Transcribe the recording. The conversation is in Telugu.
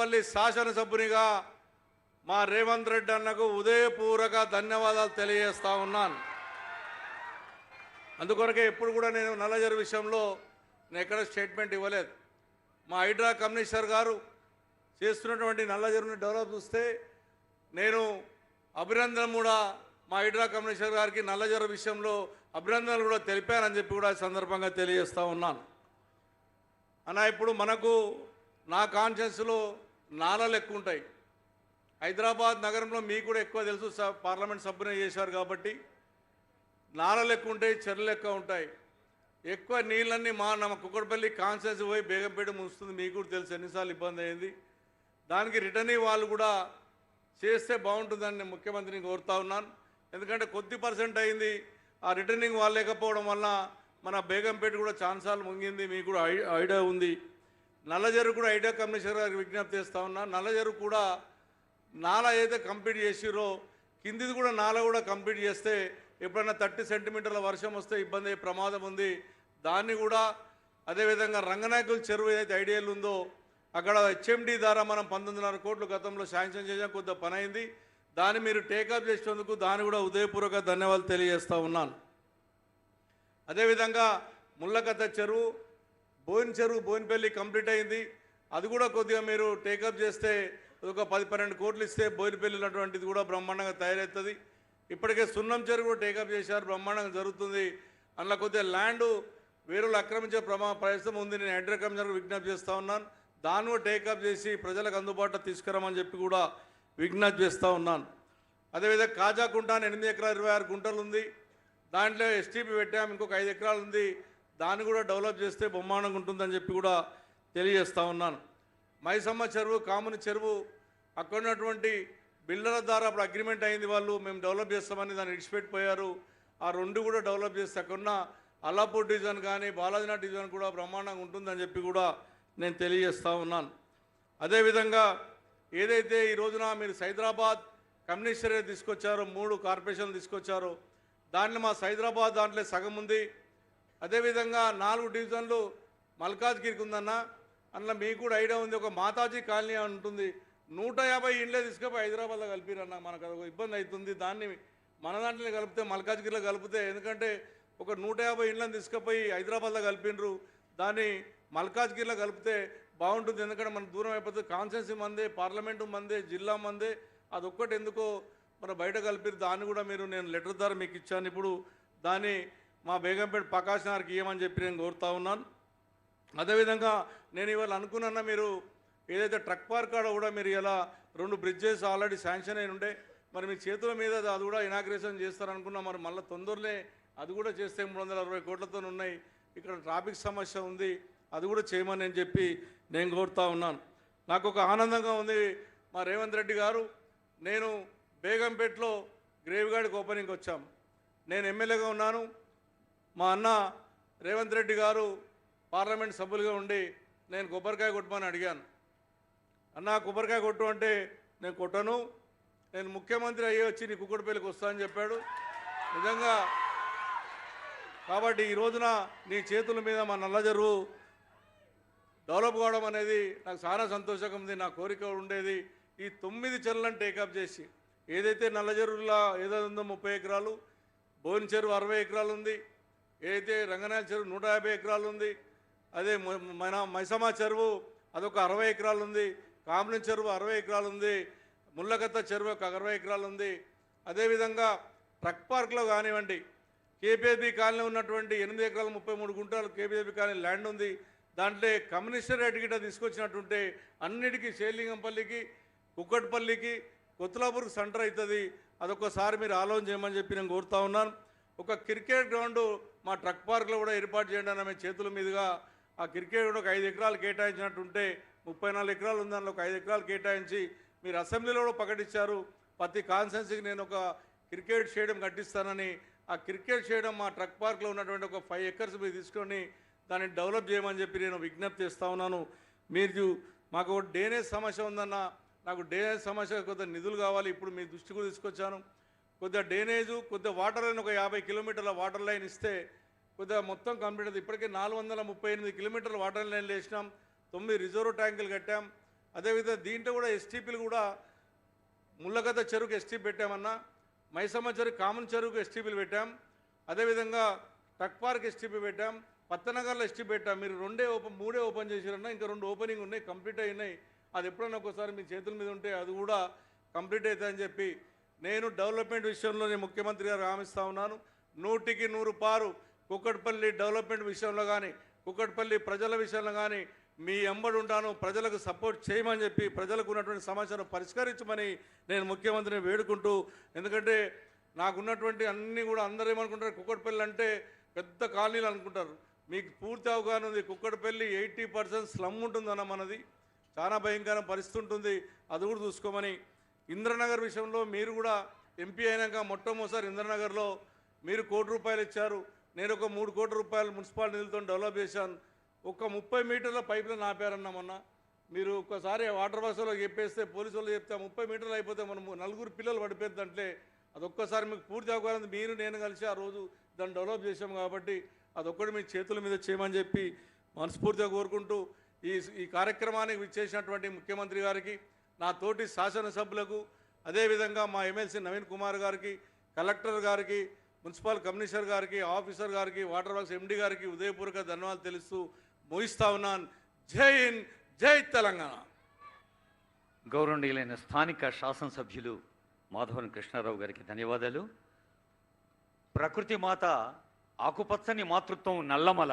కూకట్పల్లి శాసనసభ్యునిగా మా రేవంత్ రెడ్డి అన్నకు ఉదయపూర్వక ధన్యవాదాలు తెలియజేస్తా ఉన్నాను. అందుకొరకే ఎప్పుడు కూడా నేను నల్లజరు విషయంలో నేను ఎక్కడ స్టేట్మెంట్ ఇవ్వలేదు. మా హైడ్రా కమిషనర్ గారు చేస్తున్నటువంటి నల్లజరుని డెవలప్ చూస్తే నేను అభినందన కూడా మా హైడ్రా కమిషనర్ గారికి నల్లజరు విషయంలో అభినందనలు కూడా తెలిపానని చెప్పి కూడా ఈ సందర్భంగా తెలియజేస్తూ ఉన్నాను. అన్న ఇప్పుడు మనకు నా కాన్షియన్స్లో నాలలు ఎక్కువ ఉంటాయి. హైదరాబాద్ నగరంలో మీకు కూడా ఎక్కువ తెలుసు, పార్లమెంట్ సభ్యునే చేశారు కాబట్టి నాలలు ఎక్కువ ఉంటాయి, చెర్లు ఎక్కువ ఉంటాయి. ఎక్కువ నీళ్ళన్నీ మా కుక్కడపల్లి కాన్షియన్స్ పోయి బేగంపేట ముంచుతుంది. మీకు కూడా తెలుసు ఎన్నిసార్లు ఇబ్బంది అయింది. దానికి రిటర్న్ వాళ్ళు కూడా చేస్తే బాగుంటుందని నేను ముఖ్యమంత్రిని కోరుతా ఉన్నాను. ఎందుకంటే కొద్ది పర్సెంట్ అయింది, ఆ రిటర్నింగ్ వాళ్ళు లేకపోవడం వల్ల మన బేగంపేట కూడా ఛాన్సాలు ముంగింది. మీకు కూడా ఐడియా ఉంది. నల్లజరు కూడా ఐడియా కమిషనర్ గారికి విజ్ఞప్తి చేస్తూ ఉన్నా. నల్లజరు కూడా నాల ఏదైతే కంప్లీట్ చేసిరో కిందిది కూడా నాల కూడా కంప్లీట్ చేస్తే ఎప్పుడైనా 30 సెంటీమీటర్ల వర్షం వస్తే ఇబ్బంది అయ్యే ప్రమాదం ఉంది. దాన్ని కూడా అదేవిధంగా రంగనాయకుల చెరువు ఏదైతే ఐడియాలు ఉందో అక్కడ హెచ్ఎండి ద్వారా మనం 19.5 కోట్లు గతంలో శాంక్షన్ చేసాం. కొద్దిగా పని అయింది. దాన్ని మీరు టేకప్ చేసినందుకు దాన్ని కూడా ఉదయపూర్వక ధన్యవాదాలు తెలియజేస్తూ ఉన్నాను. అదేవిధంగా ముళ్ళకత్త చెరువు, బోయిన చెరువు, బోయినపల్లి కంప్లీట్ అయింది. అది కూడా కొద్దిగా మీరు టేకప్ చేస్తే ఒక 10-12 కోట్లు ఇస్తే బోయినపల్లి ఉన్నటువంటిది కూడా బ్రహ్మాండంగా తయారవుతుంది. ఇప్పటికే సున్నం చెరువు కూడా టేకప్ చేశారు, బ్రహ్మాండంగా జరుగుతుంది. అందులో కొద్దిగా ల్యాండ్ వేరులు ఆక్రమించే ప్రయత్నం ఉంది. నేను హైడ్రా కమిషనర్ విజ్ఞప్తి చేస్తూ ఉన్నాను. దాన్ని కూడా టేకప్ చేసి ప్రజలకు అందుబాటులో తీసుకురామని చెప్పి కూడా విజ్ఞప్తి చేస్తూ ఉన్నాను. అదేవిధంగా కాజాకుంట 8 ఎకరాల 26 గుంటలు ఉంది. దాంట్లో ఎస్టీపీ పెట్టాము, ఇంకొక 5 ఎకరాలు ఉంది. దాన్ని కూడా డెవలప్ చేస్తే బ్రహ్మాండంగా ఉంటుందని చెప్పి కూడా తెలియజేస్తూ ఉన్నాను. మైసమ్మ చెరువు, కాముని చెరువు అక్కడ ఉన్నటువంటి బిల్డర్ల ద్వారా అప్పుడు అగ్రిమెంట్ అయింది, వాళ్ళు మేము డెవలప్ చేస్తామని దాన్ని విడిచిపెట్టిపోయారు. ఆ 2 కూడా డెవలప్ చేస్తే అక్కడున్న అల్లాపూర్ డివిజన్ కానీ బాలాజీనాథ్ డివిజన్ కూడా బ్రహ్మాండంగా ఉంటుందని చెప్పి కూడా నేను తెలియజేస్తూ ఉన్నాను. అదేవిధంగా ఏదైతే ఈ రోజున మీరు సైదరాబాద్ కమిషనరేట్ తీసుకొచ్చారో, 3 కార్పొరేషన్లు తీసుకొచ్చారో దాంట్లో మా సైదరాబాద్ దాంట్లో సగం ఉంది. అదేవిధంగా 4 డివిజన్లు మల్కాజ్గిరికి ఉందన్న. అందులో మీకు కూడా ఐడియా ఉంది, ఒక మాతాజీ కాలనీ ఉంటుంది. 150 ఇండ్లే తీసుకుపోయి హైదరాబాద్లో కలిపిరన్న. మనకు అది ఇబ్బంది అవుతుంది. దాన్ని మన దాంట్లో కలిపితే మల్కాజ్గిరిలో కలిపితే, ఎందుకంటే ఒక 150 ఇండ్లను తీసుకుపోయి హైదరాబాద్లో కలిపినరు, దాన్ని మల్కాజ్గిరిలో కలిపితే బాగుంటుంది. ఎందుకంటే మన దూరం అయిపోతుంది. కాన్స్టిట్యున్సీ మందే, పార్లమెంటు మందే, జిల్లా మందే, అదొక్కటి ఎందుకో మన బయట కలిపిరు. దాన్ని కూడా మీరు నేను లెటర్ ద్వారా మీకు ఇచ్చాను. ఇప్పుడు దాన్ని మా బేగంపేట ప్రకాష్ నగర్కి ఇవ్వమని చెప్పి నేను కోరుతా ఉన్నాను. అదేవిధంగా నేను ఇవాళ అనుకున్నా, మీరు ఏదైతే ట్రక్ పార్క్ కాడ కూడా మీరు ఇలా 2 బ్రిడ్జెస్ ఆల్రెడీ శాంక్షన్ అయిన ఉండే, మరి మీ చేతుల మీద అది కూడా ఇనాగ్రేషన్ చేస్తారనుకున్నా. మరి మళ్ళీ తొందరలే అది కూడా చేస్తే 360 కోట్లతో ఉన్నాయి. ఇక్కడ ట్రాఫిక్ సమస్య ఉంది, అది కూడా చేయమని నేను చెప్పి నేను కోరుతా ఉన్నాను. నాకు ఒక ఆనందంగా ఉంది, మా రేవంత్ రెడ్డి గారు నేను బేగంపేటలో గ్రేవ్ గార్డ్కి ఓపెనింగ్కి వచ్చాం. నేను ఎమ్మెల్యేగా ఉన్నాను, మా అన్న రేవంత్ రెడ్డి గారు పార్లమెంట్ సభ్యులుగా ఉండి నేను కొబ్బరికాయ కొట్టమని అడిగాను. అన్న కొబ్బరికాయ కొట్టు అంటే నేను కొట్టను, నేను ముఖ్యమంత్రి అయ్యి వచ్చి నీ కుక్కడపల్లికి వస్తానని చెప్పాడు. నిజంగా కాబట్టి ఈ రోజున నీ చేతుల మీద మా నల్లజరువు డెవలప్ కావడం అనేది నాకు చాలా సంతోషంగా ఉంది. నా కోరిక ఉండేది ఈ 9 చెరువులను టేకప్ చేసి, ఏదైతే నల్లజరువులా ఏదైతే ఉందో 30 ఎకరాలు, బోయిన చెరువు 60 ఎకరాలు ఉంది, ఏదైతే రంగనాయల చెరువు 150 ఎకరాలు ఉంది, అదే మన మైసమ్మ చెరువు అదొక 60 ఎకరాలు ఉంది, కామలం చెరువు 60 ఎకరాలు ఉంది, ముళ్ళకత్త చెరువు ఒక 60 ఎకరాలు ఉంది. అదేవిధంగా ట్రక్ పార్క్లో కానివ్వండి, కేపీఎస్బీ కాలనీ ఉన్నటువంటి 8 ఎకరాలు 33 గుంటలు కేపీఎస్బీ కాలనీ ల్యాండ్ ఉంది. దాంట్లో కమ్యూనిస్టర్ గిట్ట తీసుకొచ్చినట్టుంటే అన్నిటికీ శేలింగంపల్లికి, కుక్కట్పల్లికి, కొత్తలాపూర్కి సెంటర్ అవుతుంది. అదొకసారి మీరు ఆలోచన చేయమని చెప్పి నేను కోరుతా ఉన్నాను. ఒక క్రికెట్ గ్రౌండ్ మా ట్రక్ పార్క్లో కూడా ఏర్పాటు చేయండి అన్న. మేము చేతుల మీదుగా ఆ క్రికెట్ గ్రౌండ్ ఒక 5 ఎకరాలు కేటాయించినట్టుంటే 34 ఎకరాలు ఉంది, దానిలో ఒక 5 ఎకరాలు కేటాయించి మీరు అసెంబ్లీలో కూడా ప్రకటించారు. ప్రతి కాన్స్టిట్యున్సీకి నేను ఒక క్రికెట్ స్టేడియం కట్టిస్తానని. ఆ క్రికెట్ స్టేడియం మా ట్రక్ పార్క్లో ఉన్నటువంటి ఒక 5 ఎకర్స్ మీరు తీసుకొని దాన్ని డెవలప్ చేయమని చెప్పి నేను విజ్ఞప్తి చేస్తూ ఉన్నాను. మీరు మాకు డ్రైనేజ్ సమస్య ఉందన్న, నాకు డ్రైనేజ్ సమస్య కొద్దిగా నిధులు కావాలి, ఇప్పుడు మీ దృష్టి కూడా తీసుకొచ్చాను. కొద్దిగా డ్రైనేజు, కొద్దిగా వాటర్ లైన్ ఒక 50 కిలోమీటర్ల వాటర్ లైన్ ఇస్తే కొద్దిగా మొత్తం కంప్లీట్ అవుతుంది. ఇప్పటికే 438 కిలోమీటర్ల వాటర్ లైన్లు వేసినాం, 9 రిజర్వ్ ట్యాంకులు కట్టాం. అదేవిధంగా దీంట్లో కూడా ఎస్టీపీలు కూడా ముళ్ళగద్ద చెరువుకు ఎస్టీపీ పెట్టామన్నా, మైసమ్మ చెరువు కామన్ చెరువుకు ఎస్టీపీలు పెట్టాం, అదేవిధంగా టక్ పార్క్ ఎస్టీపీ పెట్టాం, పత్తనగర్లో ఎస్టీపీ పెట్టాం. మీరు మూడే ఓపెన్ చేసిరన్నా, ఇంకా 2 ఓపెనింగ్ ఉన్నాయి, కంప్లీట్ అయినాయి. అది ఎప్పుడన్నా ఒకసారి మీ చేతుల మీద ఉంటే అది కూడా కంప్లీట్ అవుతుందని చెప్పి నేను డెవలప్మెంట్ విషయంలో నేను ముఖ్యమంత్రి గారు హామీస్తా ఉన్నాను. 100కి 100 పారు కుక్కట్పల్లి డెవలప్మెంట్ విషయంలో కానీ, కుక్కట్పల్లి ప్రజల విషయంలో కానీ మీ ఎంబడి ఉంటాను, ప్రజలకు సపోర్ట్ చేయమని చెప్పి, ప్రజలకు ఉన్నటువంటి సమస్యను పరిష్కరించమని నేను ముఖ్యమంత్రిని వేడుకుంటూ, ఎందుకంటే నాకున్నటువంటి అన్నీ కూడా అందరూ ఏమనుకుంటారు, కుక్కట్పల్లి అంటే పెద్ద కాలనీలు అనుకుంటారు. మీకు పూర్తి అవగాహన ఉంది, కుక్కట్పల్లి 80% స్లమ్ ఉంటుందన్న మనది, చాలా భయంకర పరిస్థితి ఉంటుంది. అది కూడా చూసుకోమని, ఇంద్రనగర్ విషయంలో మీరు కూడా ఎంపీ అయినాక మొట్టమొదటిసారి ఇంద్రనగర్లో మీరు ₹1 కోటి ఇచ్చారు. నేను ఒక ₹3 కోట్ల మున్సిపాలిటీ నిధులతో డెవలప్ చేశాను. ఒక 30 మీటర్ల పైపులను ఆపారన్నా మొన్న. మీరు ఒక్కసారి వాటర్ బాక్స్లో చెప్పేస్తే, పోలీసు వాళ్ళు చెప్తే 30 మీటర్లు అయిపోతే మనం 4 పిల్లలు పడిపోద్దంటే అదొక్కసారి మీకు పూర్తి అవగాహన, మీరు నేను కలిసి ఆ రోజు దాన్ని డెవలప్ చేశాం. కాబట్టి అదొక్కటి మీ చేతుల మీద చేయమని చెప్పి మనస్ఫూర్తిగా కోరుకుంటూ, ఈ కార్యక్రమానికి విచ్చేసినటువంటి ముఖ్యమంత్రి గారికి, నా తోటి శాసనసభ్యులకు, అదేవిధంగా మా ఎమ్మెల్సీ నవీన్ కుమార్ గారికి, కలెక్టర్ గారికి, మున్సిపల్ కమిషనర్ గారికి, ఆఫీసర్ గారికి, వాటర్ వర్క్స్ ఎండి గారికి ఉదయపూర్వక ధన్యవాదాలు తెలుస్తూ ముగిస్తా ఉన్నాను. జై హింద్, జై తెలంగాణ. గౌరవనీయులైన స్థానిక శాసనసభ్యులు మాధవన్ కృష్ణారావు గారికి ధన్యవాదాలు. ప్రకృతి మాత ఆకుపచ్చని మాతృత్వం నల్లమల